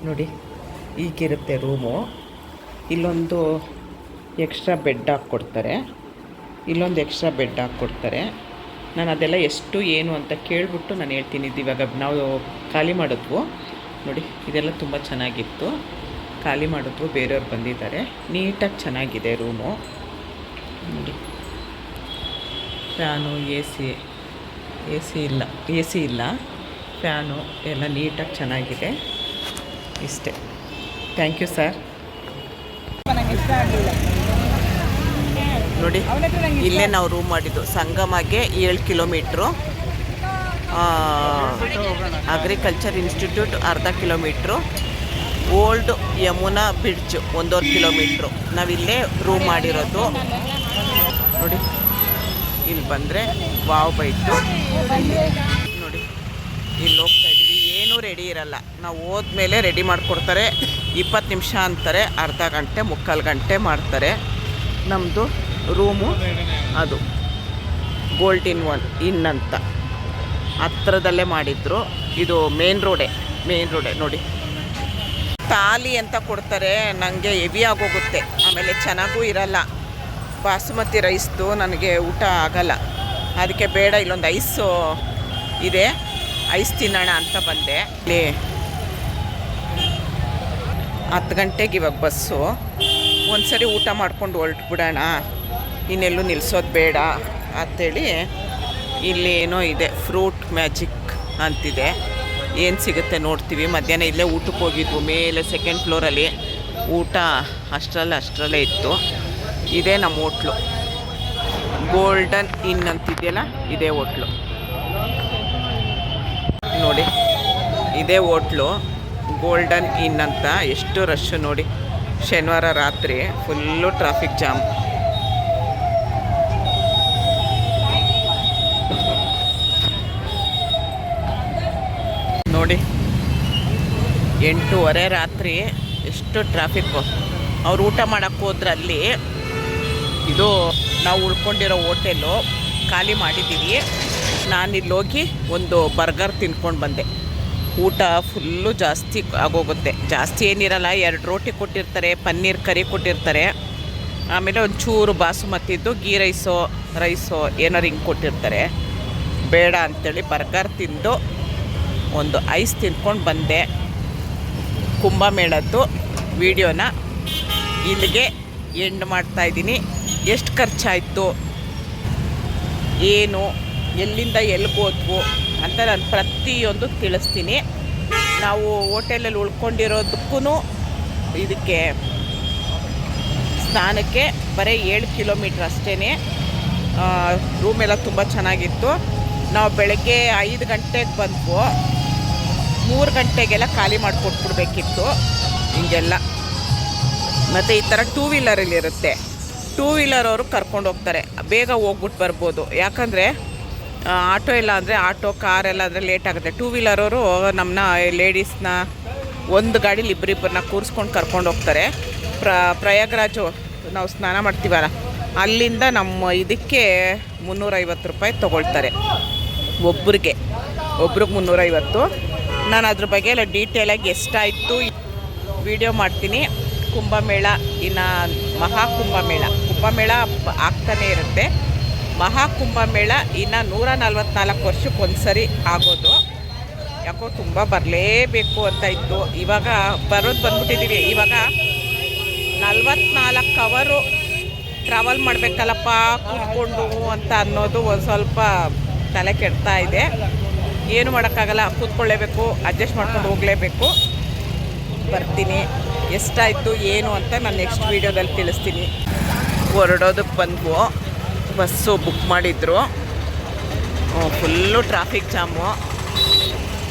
ನೋಡಿ ಈಗಿರುತ್ತೆ ರೂಮು. ಇಲ್ಲೊಂದು extra bed ಹಾಕ್ಕೊಡ್ತಾರೆ, ಇಲ್ಲೊಂದು ಎಕ್ಸ್ಟ್ರಾ ಬೆಡ್ ಹಾಕ್ಕೊಡ್ತಾರೆ. ನಾನು ಅದೆಲ್ಲ ಎಷ್ಟು ಏನು ಅಂತ ಕೇಳಿಬಿಟ್ಟು ನಾನು ಹೇಳ್ತೀನಿ. ಇದು ಇವಾಗ ನಾವು ಖಾಲಿ ಮಾಡಿದ್ವು ನೋಡಿ, ಇದೆಲ್ಲ ತುಂಬ ಚೆನ್ನಾಗಿತ್ತು. ಖಾಲಿ ಮಾಡಿದ್ವು, ಬೇರೆಯವ್ರು ಬಂದಿದ್ದಾರೆ. ನೀಟಾಗಿ ಚೆನ್ನಾಗಿದೆ ರೂಮು ನೋಡಿ. ಫ್ಯಾನು, ಎ ಸಿ ಇಲ್ಲ, ಫ್ಯಾನು ಎಲ್ಲ ನೀಟಾಗಿ ಚೆನ್ನಾಗಿದೆ. ಇಷ್ಟೇ. Thank you sir. ನೋಡಿ ಇಲ್ಲೇ ನಾವು ರೂಮ್ ಮಾಡಿದ್ದು. ಸಂಗಮಗೆ 7 ಕಿಲೋಮೀಟ್ರು, ಅಗ್ರಿಕಲ್ಚರ್ ಇನ್ಸ್ಟಿಟ್ಯೂಟ್ ಅರ್ಧ kilometre, old Yamuna bridge 1.5 kilometre. ನಾವಿಲ್ಲೇ ರೂಮ್ ಮಾಡಿರೋದು ನೋಡಿ. ಇಲ್ಲಿ ಬಂದರೆ ವಾವ್ ಬೈಟು ನೋಡಿ. ಇಲ್ಲಿ ಹೋಗ್ತಾ ಇದ್ದೀವಿ. ಏನೂ ರೆಡಿ ಇರಲ್ಲ, ನಾವು ಹೋದ್ಮೇಲೆ ರೆಡಿ ಮಾಡಿಕೊಡ್ತಾರೆ. 20 ನಿಮಿಷ ಅಂತಾರೆ, ಅರ್ಧ ಗಂಟೆ 3/4 ಗಂಟೆ ಮಾಡ್ತಾರೆ. ನಮ್ಮದು ರೂಮು ಅದು ಗೋಲ್ಡನ್ ಇನ್ ಅಂತ ಹತ್ರದಲ್ಲೇ ಮಾಡಿದ್ರು. ಇದು ಮೇನ್ ರೋಡೇ ನೋಡಿ. ತಾಲಿ ಅಂತ ಕೊಡ್ತಾರೆ, ನನಗೆ ಹೆವಿ ಆಗೋಗುತ್ತೆ, ಆಮೇಲೆ ಚೆನ್ನಾಗೂ ಇರಲ್ಲ. ಬಾಸುಮತಿ ರೈಸ್ದು ನನಗೆ ಊಟ ಆಗಲ್ಲ, ಅದಕ್ಕೆ ಬೇಡ. ಇಲ್ಲೊಂದು ಐಸು ಇದೆ, ಐಸ್ ತಿನ್ನೋಣ ಅಂತ ಬಂದೆ. ಇಲ್ಲಿ 10 ಗಂಟೆಗೆ ಇವಾಗ ಬಸ್ಸು. ಒಂದು ಸರಿ ಊಟ ಮಾಡ್ಕೊಂಡು ಹೊರಟ್ಬಿಡೋಣ, ಇನ್ನೆಲ್ಲೂ ನಿಲ್ಲಿಸೋದು ಬೇಡ ಅಂಥೇಳಿ ಇಲ್ಲಿ ಏನೋ ಇದೆ, ಫ್ರೂಟ್ ಮ್ಯಾಜಿಕ್ ಅಂತಿದೆ. ಏನು ಸಿಗುತ್ತೆ ನೋಡ್ತೀವಿ. ಮಧ್ಯಾಹ್ನ ಇಲ್ಲೇ ಊಟಕ್ಕೆ ಹೋಗಿದ್ವು, ಮೇಲೆ 2nd ಫ್ಲೋರಲ್ಲಿ. ಊಟ ಅಷ್ಟರಲ್ಲೇ ಇತ್ತು. ಇದೇ ನಮ್ಮ ಹೋಟ್ಲು, ಗೋಲ್ಡನ್ ಇನ್ ಅಂತಿದೆಯಲ್ಲ, ಇದೇ ಹೋಟ್ಲು ನೋಡಿ. ಇದೇ ಹೋಟ್ಲು ಗೋಲ್ಡನ್ ಇನ್ ಅಂತ. ಎಷ್ಟು ರಶ್ಶು ನೋಡಿ. ಶನಿವಾರ ರಾತ್ರಿ ಫುಲ್ಲು ಟ್ರಾಫಿಕ್ ಜಾಮ್. ನೋಡಿ 8:30 ರಾತ್ರಿ ಎಷ್ಟು ಟ್ರಾಫಿಕ್ಕು. ಅವ್ರು ಊಟ ಮಾಡೋಕ್ಕೆ ಹೋದ್ರೆ ಅಲ್ಲಿ, ಇದು ನಾವು ಉಳ್ಕೊಂಡಿರೋ ಹೋಟೆಲು ಖಾಲಿ ಮಾಡಿದ್ದೀವಿ. ನಾನಿಲ್ಲಿ ಹೋಗಿ ಒಂದು ಬರ್ಗರ್ ತಿನ್ಕೊಂಡು ಬಂದೆ. ಊಟ ಫುಲ್ಲು ಜಾಸ್ತಿ ಆಗೋಗುತ್ತೆ. ಜಾಸ್ತಿ ಏನಿರಲ್ಲ, 2 ರೋಟಿ ಕೊಟ್ಟಿರ್ತಾರೆ, ಪನ್ನೀರ್ ಕರಿ ಕೊಟ್ಟಿರ್ತಾರೆ, ಆಮೇಲೆ ಒಂಚೂರು ಬಾಸುಮತಿದ್ದು ಗೀ ರೈಸೋ ಏನಾರು ಹಿಂಗೆ ಕೊಟ್ಟಿರ್ತಾರೆ. ಬೇಡ ಅಂಥೇಳಿ ಬರ್ಗರ್ ತಿಂದು ಒಂದು ಐಸ್ ತಿನ್ಕೊಂಡು ಬಂದೆ. ಕುಂಭಮೇಳದ್ದು ವಿಡಿಯೋನ ಇಲ್ಲಿಗೆ ಎಂಡ್ ಮಾಡ್ತಾಯಿದ್ದೀನಿ. ಎಷ್ಟು ಖರ್ಚಾಯಿತು, ಏನು, ಎಲ್ಲಿಂದ ಎಲ್ಲಿಗೆ ಹೋದ್ವು ಅಂತ ನಾನು ಪ್ರತಿಯೊಂದು ತಿಳಿಸ್ತೀನಿ. ನಾವು ಹೋಟೆಲಲ್ಲಿ ಉಳ್ಕೊಂಡಿರೋದಕ್ಕೂ ಇದಕ್ಕೆ ಸ್ನಾನಕ್ಕೆ ಬರೀ 7 ಕಿಲೋಮೀಟ್ರ್ ಅಷ್ಟೇ. ರೂಮೆಲ್ಲ ತುಂಬ ಚೆನ್ನಾಗಿತ್ತು. ನಾವು ಬೆಳಗ್ಗೆ 5 ಗಂಟೆಗೆ ಬಂದ್ವು, 3 ಗಂಟೆಗೆಲ್ಲ ಖಾಲಿ ಮಾಡಿಕೊಟ್ಬಿಡ್ಬೇಕಿತ್ತು ಹಿಂಗೆಲ್ಲ. ಮತ್ತು ಈ ಥರ 2 ವೀಲರಲ್ಲಿರುತ್ತೆ. 2 ವೀಲರ್ ಅವರು ಕರ್ಕೊಂಡು ಹೋಗ್ತಾರೆ, ಬೇಗ ಹೋಗ್ಬಿಟ್ಟು ಬರ್ಬೋದು. ಯಾಕಂದರೆ ಆಟೋ ಇಲ್ಲ ಅಂದರೆ, ಆಟೋ ಕಾರೆಲ್ಲ ಅಂದರೆ ಲೇಟ್ ಆಗುತ್ತೆ. 2 ವೀಲರವರು ನಮ್ಮನ್ನ ಲೇಡೀಸ್ನ ಒಂದು ಗಾಡೀಲಿ ಇಬ್ಬರಿಬ್ಬರನ್ನ ಕೂರಿಸ್ಕೊಂಡು ಕರ್ಕೊಂಡು ಹೋಗ್ತಾರೆ. ಪ್ರಯಾಗ್ರಾಜು ನಾವು ಸ್ನಾನ ಮಾಡ್ತೀವಲ್ಲ, ಅಲ್ಲಿಂದ ನಮ್ಮ ಇದಕ್ಕೆ 350 ರೂಪಾಯಿ ತೊಗೊಳ್ತಾರೆ ಒಬ್ರಿಗೆ 350. ನಾನು ಅದ್ರ ಬಗ್ಗೆ ಎಲ್ಲ ಡೀಟೇಲಾಗಿ ಎಷ್ಟಾಯಿತು ವಿಡಿಯೋ ಮಾಡ್ತೀನಿ. ಕುಂಭಮೇಳ, ಇನ್ನು ಕುಂಭಮೇಳ ಆಗ್ತಾನೇ ಇರುತ್ತೆ. ಮಹಾಕುಂಭಮೇಳ ಇನ್ನು 144 ವರ್ಷಕ್ಕೊಂದು ಸರಿ ಆಗೋದು. ಯಾಕೋ ತುಂಬ ಬರಲೇಬೇಕು ಅಂತ ಇತ್ತು. ಇವಾಗ ಬಂದ್ಬಿಟ್ಟಿದ್ದೀವಿ. ಇವಾಗ 44 ಅವರು ಟ್ರಾವೆಲ್ ಮಾಡಬೇಕಲ್ಲಪ್ಪ ಕೂತ್ಕೊಂಡು ಅಂತ ಅನ್ನೋದು ಒಂದು ಸ್ವಲ್ಪ ತಲೆ ಕೆಡ್ತಾ ಇದೆ. ಏನು ಮಾಡೋಕ್ಕಾಗಲ್ಲ, ಕೂತ್ಕೊಳ್ಳೇಬೇಕು, ಅಡ್ಜಸ್ಟ್ ಮಾಡ್ಕೊಂಡು ಹೋಗಲೇಬೇಕು. ಬರ್ತೀನಿ. ಎಷ್ಟಾಯಿತು ಏನು ಅಂತ ನಾನು ನೆಕ್ಸ್ಟ್ ವೀಡಿಯೋದಲ್ಲಿ ತಿಳಿಸ್ತೀನಿ. ಹೊರಡೋದಕ್ಕೆ ಬಂದ್ವು, ಬಸ್ಸು ಬುಕ್ ಮಾಡಿದ್ರು. Full traffic jam.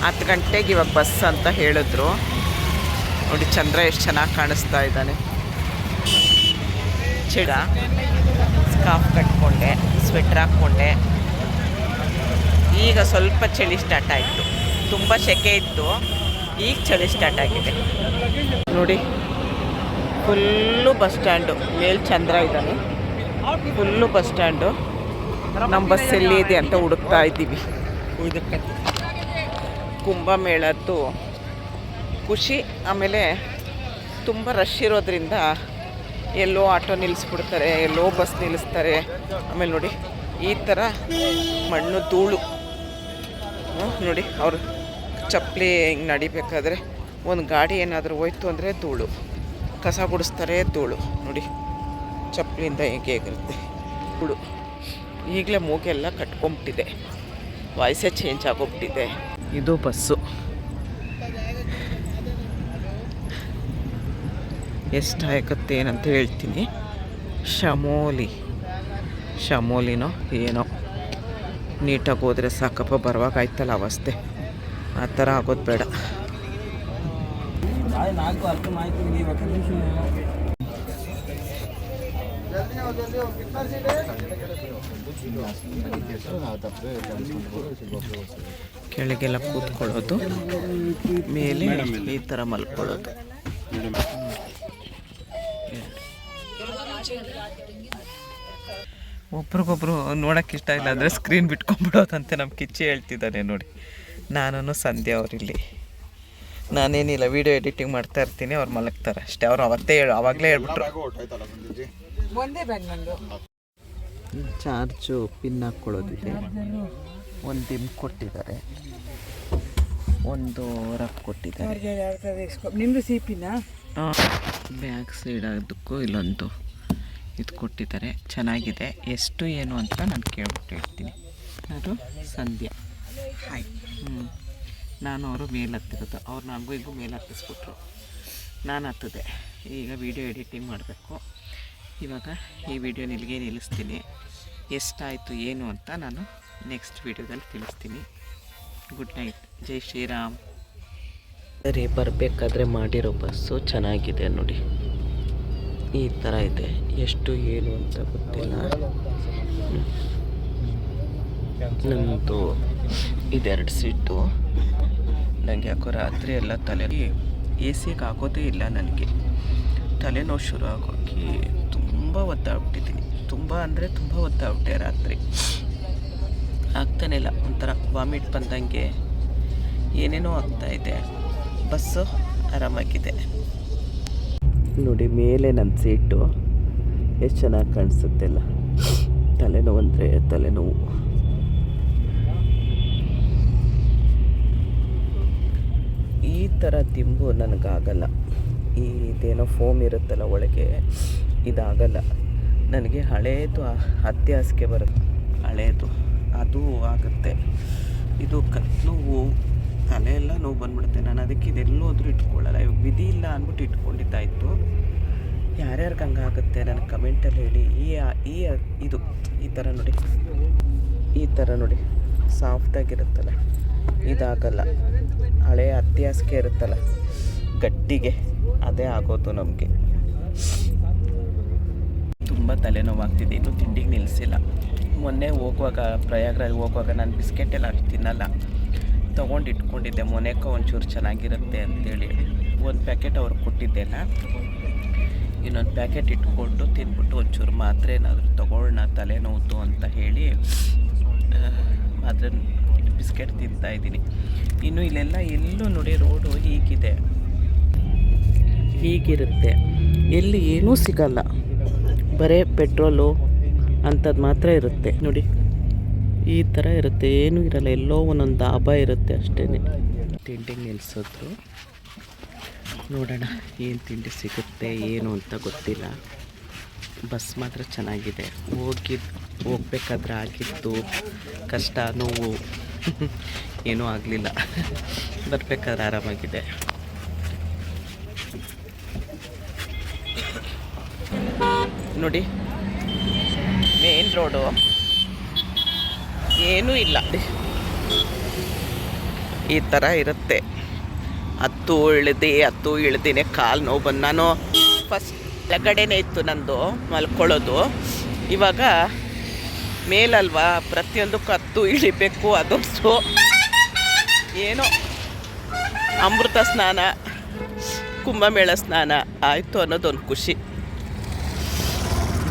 10 ಗಂಟೆಗೆ ಇವಾಗ ಬಸ್ ಅಂತ ಹೇಳಿದ್ರು. ನೋಡಿ ಚಂದ್ರ ಎಷ್ಟು ಚೆನ್ನಾಗಿ ಕಾಣಿಸ್ತಾ ಇದ್ದಾನೆ. ಸ್ಕಾರ್ಫ್ ಕಟ್ಕೊಂಡೆ, ಸ್ವೆಟ್ರ್ ಹಾಕ್ಕೊಂಡೆ. ಈಗ ಸ್ವಲ್ಪ ಚಳಿ ಸ್ಟಾರ್ಟ್ ಆಯಿತು. ತುಂಬ ಸೆಕೆ ಇತ್ತು, ಈಗ ಚಳಿ ಸ್ಟಾರ್ಟ್ ಆಗಿದೆ. ನೋಡಿ ಫುಲ್ಲು ಬಸ್ ಸ್ಟ್ಯಾಂಡು, ಮೇಲೆ ಚಂದ್ರ ಇದ್ದಾನೆ. Full bus stand. ನಮ್ಮ ಬಸ್ ಎಲ್ಲಿದೆ ಅಂತ ಹುಡುಕ್ತಾ ಇದ್ದೀವಿ. ಕುಂಭಮೇಳದ್ದು ಖುಷಿ. ಆಮೇಲೆ ತುಂಬ ರಶ್ ಇರೋದ್ರಿಂದ ಎಲ್ಲೋ ಆಟೋ ನಿಲ್ಲಿಸ್ಬಿಡ್ತಾರೆ, ಎಲ್ಲೋ ಬಸ್ ನಿಲ್ಲಿಸ್ತಾರೆ. ಆಮೇಲೆ ನೋಡಿ ಈ ಥರ ಮಣ್ಣು ಧೂಳು ನೋಡಿ, ಅವರು ಚಪ್ಪಲಿ ಹಿಂಗೆ ನಡಿಬೇಕಾದ್ರೆ ಒಂದು ಗಾಡಿ ಏನಾದರೂ ಹೋಯ್ತು ಅಂದರೆ ಧೂಳು, ಕಸ ಗುಡಿಸ್ತಾರೆ ಧೂಳು ನೋಡಿ, ಚಪ್ಪಲಿಯಿಂದ ಹೇಗೆ ಇರುತ್ತೆ ಧೂಳು. ಈಗಲೇ ಮೂಗೆಲ್ಲ ಕಟ್ಕೊಂಬಿಟ್ಟಿದೆ, ವಾಯ್ಸೇ ಚೇಂಜ್ ಆಗೋಗ್ಬಿಟ್ಟಿದೆ. ಇದು ಬಸ್ಸು. ಎಷ್ಟಾಗತ್ತೆ ಏನಂತ ಹೇಳ್ತೀನಿ. ಶಮೋಲಿನೋ ಏನೋ, ನೀಟಾಗಿ ಹೋದರೆ ಸಾಕಪ್ಪ. ಬರುವಾಗ ಆಯ್ತಲ್ಲ ಅವಸ್ಥೆ, ಆ ಥರ ಆಗೋದು ಬೇಡ. ಕೆಳಗೆಲ್ಲ ಕೂತ್ಕೊಳ್ಳೋದು, ಮೇಲೆ ಈ ಥರ ಮಲ್ಕೊಳ್ಳೋದು. ಒಬ್ರಿಗೊಬ್ರು ನೋಡೋಕೆ ಇಷ್ಟ ಇಲ್ಲ ಅಂದರೆ ಸ್ಕ್ರೀನ್ ಬಿಟ್ಕೊಂಡ್ಬಿಡೋದಂತೆ ನಮ್ಮ ಕಿಚ್ಚಿ ಹೇಳ್ತಿದ್ದಾನೆ ನೋಡಿ. ನಾನು ಸಂಧ್ಯಾ ಅವರಿಲ್ಲಿ, ನಾನೇನಿಲ್ಲ ವೀಡಿಯೋ ಎಡಿಟಿಂಗ್ ಮಾಡ್ತಾ ಇರ್ತೀನಿ, ಅವ್ರು ಮಲಗ್ತಾರೆ ಅಷ್ಟೇ. ಅವ್ರು ಆವಾಗಲೇ ಹೇಳ್ಬಿಟ್ರು. ಚಾರ್ಜು ಪಿನ್ ಹಾಕ್ಕೊಳ್ಳೋದಿದೆ, ಒಂದು ದಿಮ್ ಕೊಟ್ಟಿದ್ದಾರೆ, ಒಂದು ರಫ್ ಕೊಟ್ಟಿದ್ದಾರೆ. ನಿಮ್ಮದು ಸಿ ಪಿನ ಬ್ಯಾಗ್ ಸೈಡ್ ಅದಕ್ಕೂ ಇಲ್ಲೊಂದು ಇದು ಕೊಟ್ಟಿದ್ದಾರೆ. ಚೆನ್ನಾಗಿದೆ. ಎಷ್ಟು ಏನು ಅಂತ ನಾನು ಕೇಳ್ಬಿಟ್ಟು ಹೇಳ್ತೀನಿ. ಅದು ಸಂಧ್ಯಾ, ಹಾಯ್. ನಾನು ಅವರು ಮೇಲೆ ಹತ್ತಿರೋದು, ಅವ್ರು ನನಗೂ ಈಗ ಮೇಲೆ ಹತ್ತಿಸ್ಬಿಟ್ರು, ನಾನು ಹತ್ತಿದೆ. ಈಗ ವೀಡಿಯೋ ಎಡಿಟಿಂಗ್ ಮಾಡಬೇಕು. ಇವಾಗ ಈ ವಿಡಿಯೋ ನಿಲ್ಲಿಗೆ ನಿಲ್ಲಿಸ್ತೀನಿ. ಎಷ್ಟಾಯಿತು ಏನು ಅಂತ ನಾನು ನೆಕ್ಸ್ಟ್ ವೀಡಿಯೋದಲ್ಲಿ ತಿಳಿಸ್ತೀನಿ. ಗುಡ್ ನೈಟ್, ಜೈ ಶ್ರೀರಾಮ್. ಸರಿ, ಬರಬೇಕಾದ್ರೆ ಮಾಡಿರೋ ಬಸ್ಸು ಚೆನ್ನಾಗಿದೆ ನೋಡಿ, ಈ ಥರ ಇದೆ. ಎಷ್ಟು ಏನು ಅಂತ ಗೊತ್ತಿಲ್ಲ. ನಮ್ಮದು ಇದೆರಡು ಸೀಟು. ನನಗೆ ಯಾಕೋ ರಾತ್ರಿ ಎಲ್ಲ ತಲೆ ಎ ಸಿಗೆ ಆಗೋದೇ ಇಲ್ಲ. ನನಗೆ ತಲೆನೋವು ಶುರು ಆಗೋಗಿ ತುಂಬ ಒದ್ದಾಡ್ಬಿಟ್ಟಿದ್ದೀನಿ. ತುಂಬ ಅಂದರೆ ತುಂಬ ಒದ್ದಾಡ್ಬಿಟ್ಟೆ. ರಾತ್ರಿ ಆಗ್ತಾನೆ ಇಲ್ಲ, ಒಂಥರ ವಾಮಿಟ್ ಬಂದಂಗೆ ಏನೇನೋ ಆಗ್ತಾಯಿದೆ. ಬಸ್ಸು ಆರಾಮಾಗಿದೆ ನೋಡಿ. ಮೇಲೆ ನನ್ನ ಸೀಟು ಎಷ್ಟು ಚೆನ್ನಾಗಿ ಕಾಣಿಸುತ್ತೆಲ್ಲ. ತಲೆನೋವು ಅಂದರೆ ತಲೆನೋವು. ಈ ಥರ ದಿಂಬು ನನಗಾಗಲ್ಲ. ಇದೇನೋ ಫೋಮ್ ಇರುತ್ತಲ್ಲ ಒಳಗೆ, ಇದಾಗಲ್ಲ ನನಗೆ. ಹಳೇದು ಹತ್ತಿ ಹಾಸಿಗೆ ಬರುತ್ತೆ, ಹಳೇದು ಅದು ಆಗುತ್ತೆ. ಇದು ನೋವು, ತಲೆ ಎಲ್ಲ ನೋವು ಬಂದ್ಬಿಡುತ್ತೆ. ನಾನು ಅದಕ್ಕೆ ಇದೆಲ್ಲೋದ್ರೂ ಇಟ್ಕೊಳ್ಳಲ್ಲ. ಇವಾಗ ವಿಧಿ ಇಲ್ಲ ಅಂದ್ಬಿಟ್ಟು ಇಟ್ಕೊಂಡಿದ್ದಾಯಿತು. ಯಾರ್ಯಾರಿಗೆ ಹಂಗಾಗುತ್ತೆ ನನಗೆ ಕಮೆಂಟಲ್ಲಿ ಹೇಳಿ. ಇದು ಈ ಥರ ನೋಡಿ, ಈ ಥರ ನೋಡಿ, ಸಾಫ್ಟಾಗಿರುತ್ತಲ್ಲ, ಇದಾಗಲ್ಲ. ಹಳೆ ಹತ್ತಿ ಹಾಸಿಗೆ ಇರುತ್ತಲ್ಲ ಗಟ್ಟಿಗೆ, ಅದೇ ಆಗೋದು ನಮಗೆ. ತುಂಬ ತಲೆನೋವಾಗ್ತಿದೆ. ಇನ್ನೂ ತಿಂಡಿಗೆ ನಿಲ್ಲಿಸಿಲ್ಲ. ಮೊನ್ನೆ ಹೋಗುವಾಗ, ಪ್ರಯಾಗ್ರಾಜ್ ಹೋಗುವಾಗ ನಾನು ಬಿಸ್ಕೆಟ್ ಎಲ್ಲ ತಿನ್ನಲ್ಲ, ತೊಗೊಂಡು ಇಟ್ಕೊಂಡಿದ್ದೆ. ಮೊನೆಕ ಒಂಚೂರು ಚೆನ್ನಾಗಿರುತ್ತೆ ಅಂತೇಳಿ ಒಂದು ಪ್ಯಾಕೆಟ್ ಅವ್ರಿಗೆ ಕೊಟ್ಟಿದ್ದೆಲ್ಲ, ಇನ್ನೊಂದು ಪ್ಯಾಕೆಟ್ ಇಟ್ಕೊಂಡು ತಿಂದ್ಬಿಟ್ಟು ಒಂಚೂರು ಮಾತ್ರೆ ಏನಾದರೂ ತೊಗೊಳ್ಳೋಣ ತಲೆನೋವು ಅಂತ ಹೇಳಿ ಮಾತ್ರೆ ಬಿಸ್ಕೆಟ್ ತಿಂತಾಯಿದ್ದೀನಿ. ಇನ್ನು ಇಲ್ಲೆಲ್ಲ ಎಲ್ಲೂ ನೋಡಿ, ರೋಡು ಹೀಗಿದೆ, ಹೀಗಿರುತ್ತೆ. ಎಲ್ಲಿ ಏನೂ ಸಿಗಲ್ಲ, ಬರೀ ಪೆಟ್ರೋಲು ಅಂಥದ್ದು ಮಾತ್ರ ಇರುತ್ತೆ ನೋಡಿ. ಈ ಥರ ಇರುತ್ತೆ, ಏನೂ ಇರಲ್ಲ. ಎಲ್ಲೋ ಒಂದೊಂದು ದಾಬಾ ಇರುತ್ತೆ ಅಷ್ಟೇ. ತಿಂಡಿಗೆ ನಿಲ್ಲಿಸಿದ್ರು, ನೋಡೋಣ ಏನು ತಿಂಡಿ ಸಿಗುತ್ತೆ ಏನು ಅಂತ ಗೊತ್ತಿಲ್ಲ. ಬಸ್ ಮಾತ್ರ ಚೆನ್ನಾಗಿದೆ. ಹೋಗ್ಬೇಕಾದ್ರೆ ಆಗಿತ್ತು ಕಷ್ಟ, ನೋವು ಏನೂ ಆಗಲಿಲ್ಲ. ಬರಬೇಕಾದ್ರೆ ಆರಾಮಾಗಿದೆ. ನೋಡಿ ಮೇನ್ ರೋಡು, ಏನೂ ಇಲ್ಲ, ಈ ಥರ ಇರುತ್ತೆ. ಹತ್ತು ಇಳ್ದಿನೇ ಕಾಲು ನೋವು ಬಂದು, ನಾನು ಫಸ್ಟ್ ಕೆಳಗಡೆನೇ ಇತ್ತು ನಂದು ಮಲ್ಕೊಳ್ಳೋದು. ಇವಾಗ ಮೇಲಲ್ವಾ, ಪ್ರತಿಯೊಂದಕ್ಕೂ ಹತ್ತು ಇಳಿಬೇಕು. ಅದೊಂದು ಏನೋ ಅಮೃತ ಸ್ನಾನ, ಕುಂಭಮೇಳ ಸ್ನಾನ ಆಯಿತು ಅನ್ನೋದೊಂದು ಖುಷಿ.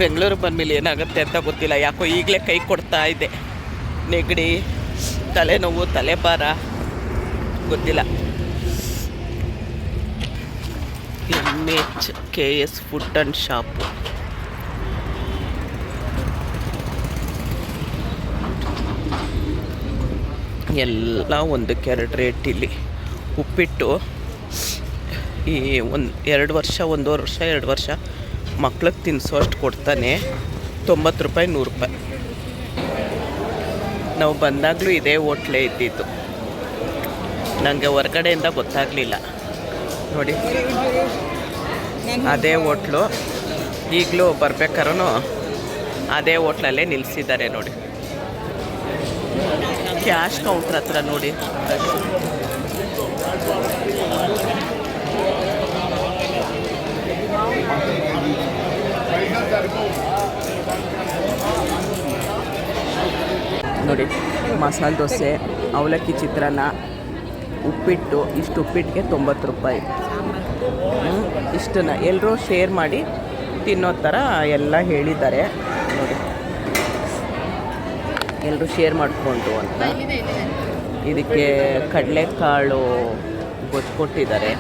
ಬೆಂಗಳೂರು ಬಂದಮೇಲೆ ಏನಾಗುತ್ತೆ ಅಂತ ಗೊತ್ತಿಲ್ಲ. ಯಾಕೋ ಈಗಲೇ ಕೈ ಕೊಡ್ತಾ ಇದೆ. ನೆಗಡಿ, ತಲೆನೋವು, ತಲೆಭಾರ, ಗೊತ್ತಿಲ್ಲ. KS food and shop. ಎಲ್ಲ ಒಂದಕ್ಕೆ 2 ರೇಟ್ ಇಲ್ಲಿ. ಉಪ್ಪಿಟ್ಟು ಈ 1-2 ವರ್ಷ 1.5 ವರ್ಷ ಮಕ್ಳಿಗೆ ತಿನ್ನಿಸೋಷ್ಟು ಕೊಡ್ತಾನೆ. 90 ರೂಪಾಯಿ 100 ರೂಪಾಯಿ. ನಾವು ಬಂದಾಗಲೂ ಇದೇ ಹೋಟ್ಲೇ ಇದ್ದಿದ್ದು, ನನಗೆ ಹೊರಗಡೆಯಿಂದ ಗೊತ್ತಾಗಲಿಲ್ಲ. ನೋಡಿ ಅದೇ ಹೋಟ್ಲು, ಈಗಲೂ ಬರ್ಬೇಕಾದ್ರೂ ಅದೇ ಹೋಟ್ಲಲ್ಲೇ ನಿಲ್ಲಿಸಿದ್ದಾರೆ ನೋಡಿ. ಕ್ಯಾಶ್ ಕೌಂಟ್ರ್ ಹತ್ರ ನೋಡಿ. ನೋಡಿ ಮಸಾಲೆ ದೋಸೆ, ಅವಲಕ್ಕಿ ಚಿತ್ರಾನ್ನ, ಉಪ್ಪಿಟ್ಟು. ಇಷ್ಟು ಉಪ್ಪಿಟ್ಟಿಗೆ 90 ರೂಪಾಯಿ. ಇಷ್ಟನ್ನು ಎಲ್ಲರೂ ಶೇರ್ ಮಾಡಿ ತಿನ್ನೋ ಥರ ಎಲ್ಲ ಹೇಳಿದ್ದಾರೆ ನೋಡಿ. ಎಲ್ಲರೂ ಶೇರ್ ಮಾಡಿಕೊಂಡು ಅಂತ. ಇದಕ್ಕೆ ಕಡಲೆಕಾಳು ಗೊಜ್ಜು ಕೊಟ್ಟಿದ್ದಾರೆ.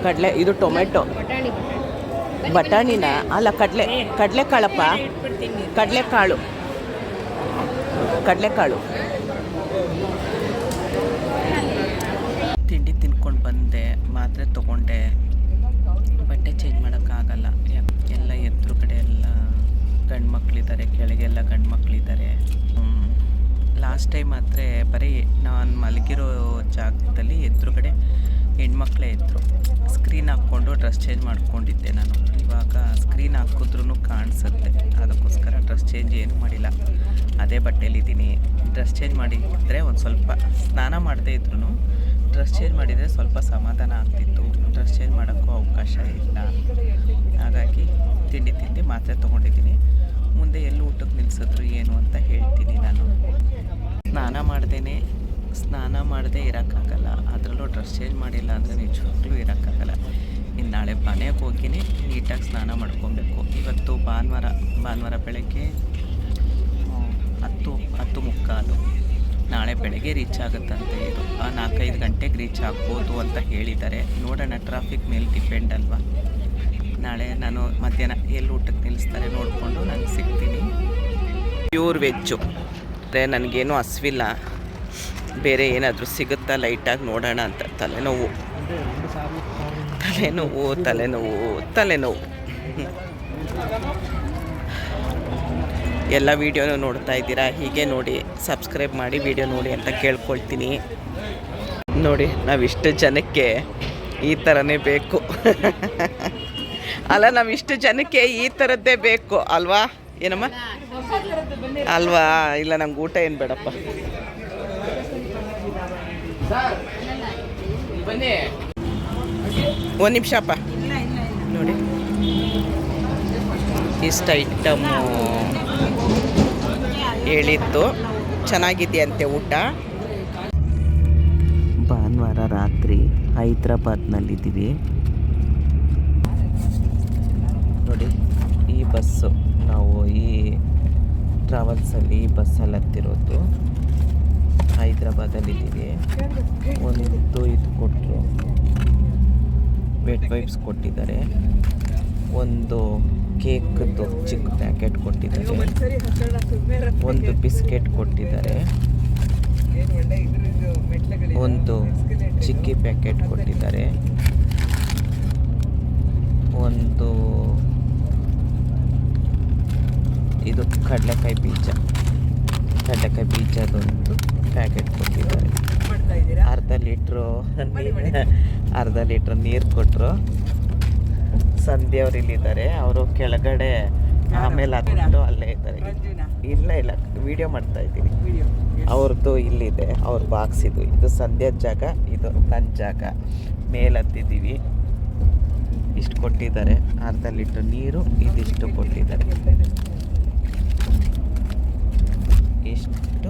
ಕಡಲೆ ಇದು ಟೊಮೆಟೊ ಬಟಾಣಿನ ಅಲ್ಲ, ಕಡಲೆಕಾಳಪ್ಪ, ಕಡಲೆಕಾಳು. ತಿಂಡಿ ತಿನ್ಕೊಂಡು ಬಂದೆ, ಮಾತ್ರೆ ತೊಗೊಂಡೆ. ಬಟ್ಟೆ ಚೇಂಜ್ ಮಾಡೋಕ್ಕಾಗಲ್ಲ, ಎಲ್ಲ ಎದುರು ಕಡೆ ಎಲ್ಲ ಗಂಡು ಮಕ್ಕಳಿದ್ದಾರೆ, ಕೆಳಗೆಲ್ಲ ಗಂಡು ಮಕ್ಕಳಿದ್ದಾರೆ. ಲಾಸ್ಟ್ ಟೈಮ್ ಮಾತ್ರ ಬರೀ ನಾನು ಮಲಗಿರೋ ಜಾಗದಲ್ಲಿ ಎದುರುಗಡೆ ಹೆಣ್ಮಕ್ಳೇ ಇದ್ದರು. ಸ್ಕ್ರೀನ್ ಹಾಕ್ಕೊಂಡು ಡ್ರೆಸ್ ಚೇಂಜ್ ಮಾಡ್ಕೊಂಡಿದ್ದೆ ನಾನು. ಇವಾಗ ಸ್ಕ್ರೀನ್ ಹಾಕಿದ್ರೂ ಕಾಣಿಸುತ್ತೆ, ಅದಕ್ಕೋಸ್ಕರ ಡ್ರೆಸ್ ಚೇಂಜ್ ಏನೂ ಮಾಡಿಲ್ಲ, ಅದೇ ಬಟ್ಟೆಲಿದ್ದೀನಿ. ಡ್ರೆಸ್ ಚೇಂಜ್ ಮಾಡಿದರೆ ಒಂದು ಸ್ವಲ್ಪ, ಸ್ನಾನ ಮಾಡದೇ ಇದ್ರೂ ಡ್ರೆಸ್ ಚೇಂಜ್ ಮಾಡಿದರೆ ಸ್ವಲ್ಪ ಸಮಾಧಾನ ಆಗ್ತಿತ್ತು. ಡ್ರೆಸ್ ಚೇಂಜ್ ಮಾಡೋಕ್ಕೂ ಅವಕಾಶ ಇಲ್ಲ. ಹಾಗಾಗಿ ತಿಂಡಿ ಮಾತ್ರೆ ತೊಗೊಂಡಿದ್ದೀನಿ. ಮುಂದೆ ಎಲ್ಲಿ ಊಟಕ್ಕೆ ನಿಲ್ಲಿಸಿದ್ರು ಏನು ಅಂತ ಹೇಳ್ತೀನಿ ನಾನು. ಸ್ನಾನ ಮಾಡದೇ ಇರೋಕ್ಕಾಗಲ್ಲ, ಅದರಲ್ಲೂ ಡ್ರೆಸ್ ಚೇಂಜ್ ಮಾಡಿಲ್ಲ ಅಂದರೆ ನಿಜವಾಗ್ಲೂ ಇರೋಕ್ಕಾಗಲ್ಲ. ಇನ್ನು ನಾಳೆ ಮನೆಗೆ ಹೋಗಿನೇ ನೀಟಾಗಿ ಸ್ನಾನ ಮಾಡ್ಕೊಬೇಕು. ಇವತ್ತು ಭಾನುವಾರ ಬೆಳಗ್ಗೆ 10:15. ನಾಳೆ ಬೆಳಗ್ಗೆ ರೀಚ್ ಆಗುತ್ತಂತೆ. ಇದು 4-5 ಗಂಟೆಗೆ ರೀಚ್ ಆಗ್ಬೋದು ಅಂತ ಹೇಳಿದ್ದಾರೆ. ನೋಡೋಣ, ಟ್ರಾಫಿಕ್ ಮೇಲೆ ಡಿಪೆಂಡ್ ಅಲ್ವಾ. ನಾಳೆ ನಾನು ಮಧ್ಯಾಹ್ನ ಎಲ್ಲಿ ಊಟಕ್ಕೆ ನಿಲ್ಲಿಸ್ತಾರೆ ನೋಡಿಕೊಂಡು ನಾನು ಸಿಗ್ತೀನಿ. ಪ್ಯೂರ್ ವೆಜ್ಜು ಮತ್ತು ನನಗೇನು ಹಸಿವಿಲ್ಲ, ಬೇರೆ ಏನಾದರೂ ಸಿಗುತ್ತಾ ಲೈಟಾಗಿ ನೋಡೋಣ ಅಂತ. ತಲೆನೋವು. ಎಲ್ಲ ವೀಡಿಯೋನೂ ನೋಡ್ತಾ ಇದ್ದೀರಾ, ಹೀಗೆ ನೋಡಿ, ಸಬ್ಸ್ಕ್ರೈಬ್ ಮಾಡಿ ವಿಡಿಯೋ ನೋಡಿ ಅಂತ ಕೇಳ್ಕೊಳ್ತೀನಿ. ನೋಡಿ, ನಾವಿಷ್ಟು ಜನಕ್ಕೆ ಈ ಥರನೇ ಬೇಕು ಅಲ್ಲ, ನಾವಿಷ್ಟು ಜನಕ್ಕೆ ಈ ಥರದ್ದೇ ಬೇಕು ಅಲ್ವಾ, ಏನಮ್ಮ ಅಲ್ವಾ? ಇಲ್ಲ, ನಂಗೆ ಊಟ ಏನು ಬೇಡಪ್ಪ. ಬನ್ನಿ, ಒಂದು ನಿಮಿಷಪ್ಪ. ನೋಡಿ, ಇಷ್ಟು ಐಟಮ್ಮು ಹೇಳಿದ್ದು. ಚೆನ್ನಾಗಿದೆಯಂತೆ ಊಟ. ಭಾನುವಾರ ರಾತ್ರಿ ಹೈದ್ರಾಬಾದ್ನಲ್ಲಿದ್ದೀವಿ ನೋಡಿ. ಈ ಬಸ್ಸು, ನಾವು ಈ ಟ್ರಾವೆಲ್ಸಲ್ಲಿ ಈ ಬಸ್ಸಲ್ಲಿ ಹತ್ತಿರೋದು. ಹೈದ್ರಾಬಾದಲ್ಲಿದ್ದೀವಿ. ಒಂದು ಇದು ಕೊಟ್ಟರು, ವೆಟ್ ವೈಪ್ಸ್ ಕೊಟ್ಟಿದ್ದಾರೆ. ಒಂದು ಕೇಕ್ದು ಚಿಕ್ಕ ಪ್ಯಾಕೆಟ್ ಕೊಟ್ಟಿದ್ದಾರೆ. ಒಂದು ಬಿಸ್ಕೆಟ್ ಕೊಟ್ಟಿದ್ದಾರೆ. ಒಂದು ಚಿಕ್ಕಿ ಪ್ಯಾಕೆಟ್ ಕೊಟ್ಟಿದ್ದಾರೆ. ಒಂದು ಇದು ಕಡಲೆಕಾಯಿ ಬೀಜದೊಂದು ಪ್ಯಾಕೆಟ್ ಕೊಟ್ಟಿದ್ದಾರೆ. ಅರ್ಧ ಲೀಟ್ರ್ ನೀರು ಕೊಟ್ಟರು. ಸಂಧ್ಯವ್ರು ಇಲ್ಲಿದ್ದಾರೆ, ಅವರು ಕೆಳಗಡೆ ಆಮೇಲೆ ಹಾಕೊಂಡು ಅಲ್ಲೇ ಇದ್ದಾರೆ. ಇಲ್ಲ ವಿಡಿಯೋ ಮಾಡ್ತಾ ಇದ್ದೀನಿ. ಅವ್ರದ್ದು ಇಲ್ಲಿದೆ, ಅವ್ರ ಬಾಕ್ಸ್ ಇದು ಸಂಧ್ಯದ ಜಾಗ, ಇದು ನನ್ನ ಜಾಗ. ಮೇಲೆ ಹತ್ತಿದ್ದೀವಿ. ಇಷ್ಟು ಕೊಟ್ಟಿದ್ದಾರೆ, ಅರ್ಧ ಲೀಟ್ರ್ ನೀರು ಇದಿಷ್ಟು ಕೊಟ್ಟಿದ್ದಾರೆ. ಇಷ್ಟು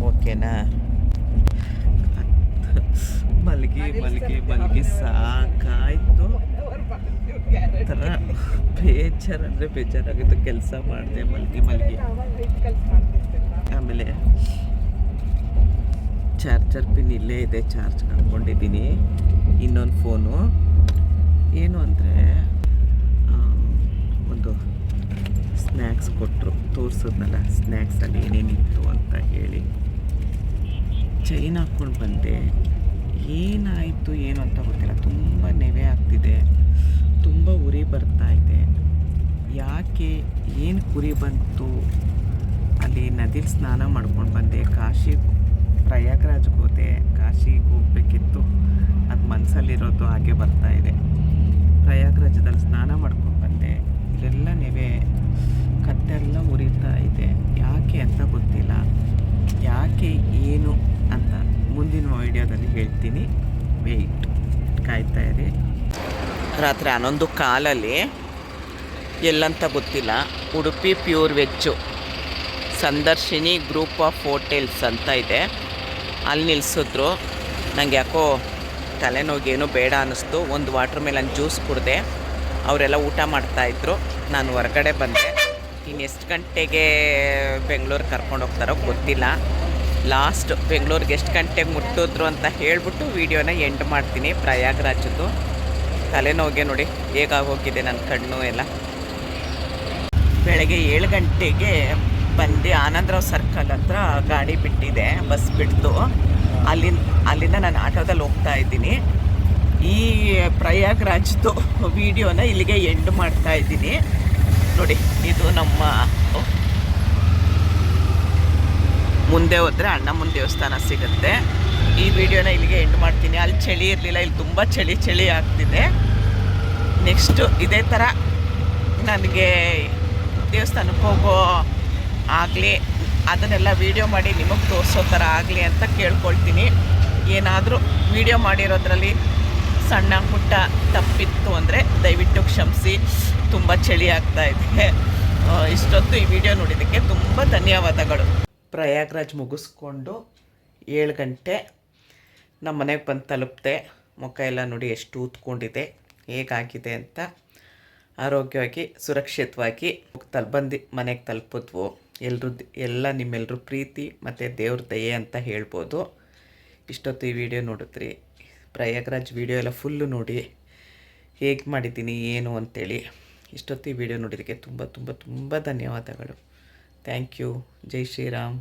ಓಕೆನಾ? ಮಲಗಿ ಸಾಕಾಯ್ತು. ಥರ ಬೇಜಾರಾಗಿತ್ತು. ಕೆಲಸ ಮಾಡಿದೆ, ಮಲಗಿ. ಆಮೇಲೆ ಚಾರ್ಜರ್ ಪಿನ್ ಇಲ್ಲೇ ಇದೆ, ಚಾರ್ಜ್ ಹಾಕ್ಕೊಂಡಿದ್ದೀನಿ. ಇನ್ನೊಂದು ಫೋನು ಏನು ಅಂದರೆ ಒಂದು ಸ್ನ್ಯಾಕ್ಸ್ ಕೊಟ್ಟರು, ತೋರಿಸಿದ್ನಲ್ಲ ಸ್ನ್ಯಾಕ್ಸಲ್ಲಿ ಏನೇನಿತ್ತು ಅಂತ ಹೇಳಿ. ಚೈನ್ ಹಾಕ್ಕೊಂಡು ಬಂದೆ. ಏನಾಯಿತು ಏನು ಅಂತ ಗೊತ್ತಿಲ್ಲ, ತುಂಬ ನೆವೆ ಆಗ್ತಿದೆ, ತುಂಬ ಉರಿ ಬರ್ತಾ ಇದೆ. ಯಾಕೆ ಏನು ಉರಿ ಬಂತು? ಅಲ್ಲಿ ನದಿಲಿ ಸ್ನಾನ ಮಾಡ್ಕೊಂಡು ಬಂದೆ, ಪ್ರಯಾಗ್ರಾಜ್ಗೆ ಹೋದೆ, ಕಾಶಿಗೆ ಹೋಗ್ಬೇಕಿತ್ತು, ಅದು ಮನಸ್ಸಲ್ಲಿರೋದು ಹಾಗೆ ಬರ್ತಾ ಇದೆ. ಪ್ರಯಾಗ್ರಾಜದಲ್ಲಿ ಸ್ನಾನ ಮಾಡ್ಕೊಂಡು ಬಂದೆ, ಇಲ್ಲೆಲ್ಲ ನೆವೆ, ಕತ್ತೆಲ್ಲ ಉರಿತಾ ಇದೆ. ಯಾಕೆ ಅಂತ ಗೊತ್ತಿಲ್ಲ, ಯಾಕೆ ಏನು ಅಂತ ಮುಂದಿನ ವಿಡಿಯೋದಲ್ಲಿ ಹೇಳ್ತೀನಿ. ವೆಯ್ಟ್, ಕಾಯ್ತಾ ಇರಿ. ರಾತ್ರಿ 11:15 ಎಲ್ಲಂತ ಗೊತ್ತಿಲ್ಲ, Udupi pure veg Sandarshini group of hotels ಅಂತ ಇದೆ, ಅಲ್ಲಿ ನಿಲ್ಲಿಸಿದ್ರು. ನನಗೆ ಯಾಕೋ ತಲೆನೋಗೇನು ಬೇಡ ಅನ್ನಿಸ್ತು. ಒಂದು ವಾಟರ್ ಮೆಲನ್ ಜ್ಯೂಸ್ ಕುಡಿದೆ. ಅವರೆಲ್ಲ ಊಟ ಮಾಡ್ತಾಯಿದ್ರು, ನಾನು ಹೊರಗಡೆ ಬಂದೆ. ಇನ್ನು ಎಷ್ಟು ಗಂಟೆಗೆ ಬೆಂಗಳೂರು ಕರ್ಕೊಂಡು ಹೋಗ್ತಾರೋ ಗೊತ್ತಿಲ್ಲ. ಲಾಸ್ಟ್ ಬೆಂಗಳೂರಿಗೆ ಎಷ್ಟು ಗಂಟೆಗೆ ಮುಟ್ಟಿದ್ರು ಅಂತ ಹೇಳಿಬಿಟ್ಟು ವೀಡಿಯೋನ ಎಂಡ್ ಮಾಡ್ತೀನಿ. ಪ್ರಯಾಗ್ರಾಜದ್ದು ತಲೆನೋಗೆ ನೋಡಿ ಹೇಗಾಗೋಗಿದೆ ನನ್ನ ಕಣ್ಣು ಎಲ್ಲ. ಬೆಳಗ್ಗೆ 7 ಗಂಟೆಗೆ ಬಂದು ಆನಂದರಾವ್ ಸರ್ಕಲ್ ಹತ್ರ ಗಾಡಿ ಬಿಟ್ಟಿದೆ, ಬಸ್ ಬಿಡ್ತು. ಅಲ್ಲಿಂದ ನಾನು ಆಟೋದಲ್ಲಿ ಹೋಗ್ತಾ ಇದ್ದೀನಿ. ಈ ಪ್ರಯಾಗ್ರಾಜ್ದು ವಿಡಿಯೋನ ಇಲ್ಲಿಗೆ ಎಂಡ್ ಮಾಡ್ತಾ ಇದ್ದೀನಿ. ನೋಡಿ, ಇದು ನಮ್ಮ ಮುಂದೆ ಹೋದರೆ ಅಣ್ಣಮ್ಮನ ದೇವಸ್ಥಾನ ಸಿಗುತ್ತೆ. ಈ ವಿಡಿಯೋನ ಇಲ್ಲಿಗೆ ಎಂಡ್ ಮಾಡ್ತೀನಿ. ಅಲ್ಲಿ ಚಳಿ ಇರಲಿಲ್ಲ, ಇಲ್ಲಿ ತುಂಬ ಚಳಿ ಆಗ್ತಿದೆ. ನೆಕ್ಸ್ಟು ಇದೇ ಥರ ನನಗೆ ದೇವಸ್ಥಾನಕ್ಕೆ ಹೋಗೋ ಆಗಲಿ, ಅದನ್ನೆಲ್ಲ ವೀಡಿಯೋ ಮಾಡಿ ನಿಮಗೆ ತೋರಿಸೋ ಥರ ಆಗಲಿ ಅಂತ ಕೇಳ್ಕೊಳ್ತೀನಿ. ಏನಾದರೂ ವೀಡಿಯೋ ಮಾಡಿರೋದ್ರಲ್ಲಿ ಸಣ್ಣ ಪುಟ್ಟ ತಪ್ಪಿತ್ತು ಅಂದರೆ ದಯವಿಟ್ಟು ಕ್ಷಮಿಸಿ. ತುಂಬ ಚಳಿ ಆಗ್ತಾ ಇದೆ. ಇಷ್ಟೊತ್ತು ಈ ವಿಡಿಯೋ ನೋಡಿದ್ದಕ್ಕೆ ತುಂಬ ಧನ್ಯವಾದಗಳು. ಪ್ರಯಾಗ್ರಾಜ್ ಮುಗಿಸ್ಕೊಂಡು 7 ಗಂಟೆ ನಮ್ಮ ಮನೆಗೆ ಬಂದು ತಲುಪಿದೆ. ಮುಖ ಎಲ್ಲ ನೋಡಿ ಎಷ್ಟು ಊದ್ಕೊಂಡಿದೆ, ಹೇಗಾಗಿದೆ ಅಂತ. ಆರೋಗ್ಯವಾಗಿ ಸುರಕ್ಷಿತವಾಗಿ ಬಂದು ಮನೆಗೆ ತಲುಪಿದ್ವು. ಎಲ್ಲ ನಿಮ್ಮೆಲ್ಲರೂ ಪ್ರೀತಿ ಮತ್ತು ದೇವ್ರ ದಯೆ ಅಂತ ಹೇಳ್ಬೋದು. ಇಷ್ಟೊತ್ತು ಈ ವಿಡಿಯೋ ನೋಡಿದ್ರಿ. ಪ್ರಯಾಗ್ರಾಜ್ ವಿಡಿಯೋ ಎಲ್ಲ ಫುಲ್ಲು ನೋಡಿ ಹೇಗೆ ಮಾಡಿದ್ದೀನಿ ಏನು ಅಂತೇಳಿ. ಇಷ್ಟೊತ್ತು ಈ ವಿಡಿಯೋ ನೋಡಿದ್ದಕ್ಕೆ ತುಂಬ ತುಂಬ ತುಂಬ ಧನ್ಯವಾದಗಳು. Thank you. ಜೈ ಶ್ರೀರಾಮ್.